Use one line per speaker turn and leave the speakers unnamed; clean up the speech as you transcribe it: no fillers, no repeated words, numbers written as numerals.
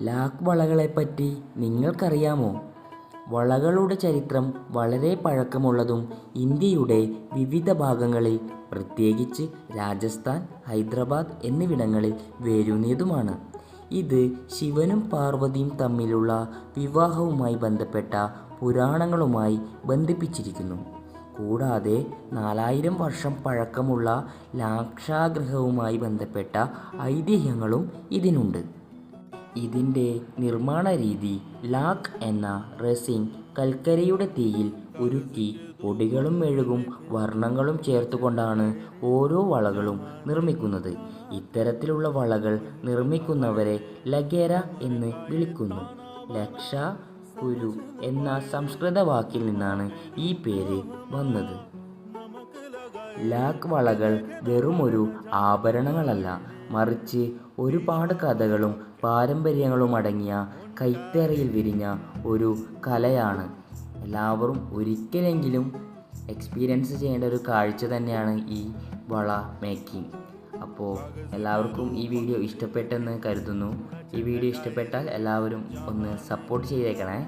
ലാക്ക് വളകളെപ്പറ്റി നിങ്ങൾക്കറിയാമോ? വളകളുടെ ചരിത്രം വളരെ പഴക്കമുള്ളതും ഇന്ത്യയുടെ വിവിധ ഭാഗങ്ങളിൽ, പ്രത്യേകിച്ച് രാജസ്ഥാൻ, ഹൈദരാബാദ് എന്നിവിടങ്ങളിൽ വേരൂന്നിയതുമാണ്. ഇത് ശിവനും പാർവതിയും തമ്മിലുള്ള വിവാഹവുമായി ബന്ധപ്പെട്ട പുരാണങ്ങളുമായി ബന്ധിപ്പിച്ചിരിക്കുന്നു. കൂടാതെ 4000 വർഷം പഴക്കമുള്ള ലാക്ഷാഗൃഹവുമായി ബന്ധപ്പെട്ട ഐതിഹ്യങ്ങളും ഇതിനുണ്ട്. ഇതിൻ്റെ നിർമ്മാണ രീതി ലാക്ക് എന്ന റെസിൻ കൽക്കരിയുടെ തീയിൽ ഉരുക്കി പൊടികളും മെഴുകും വർണ്ണങ്ങളും ചേർത്തുകൊണ്ടാണ് ഓരോ വളകളും നിർമ്മിക്കുന്നത്. ഇത്തരത്തിലുള്ള വളകൾ നിർമ്മിക്കുന്നവരെ ലഗേര എന്ന് വിളിക്കുന്നു. ലക്ഷ, കുരു എന്ന സംസ്കൃത വാക്കിൽ നിന്നാണ് ഈ പേര് വന്നത്. ലാക്ക് വളകൾ വെറുമൊരു ആഭരണങ്ങളല്ല, മറിച്ച് ഒരുപാട് കഥകളും പാരമ്പര്യങ്ങളും അടങ്ങിയ കൈത്തറിയിൽ വിരിഞ്ഞ ഒരു കലയാണ്. എല്ലാവരും ഒരിക്കലെങ്കിലും എക്സ്പീരിയൻസ് ചെയ്യേണ്ട ഒരു കാഴ്ച തന്നെയാണ് ഈ വള മേക്കിംഗ്. അപ്പോൾ എല്ലാവർക്കും ഈ വീഡിയോ ഇഷ്ടപ്പെട്ടെന്ന് കരുതുന്നു. ഈ വീഡിയോ ഇഷ്ടപ്പെട്ടാൽ എല്ലാവരും ഒന്ന് സപ്പോർട്ട് ചെയ്തേക്കണേ.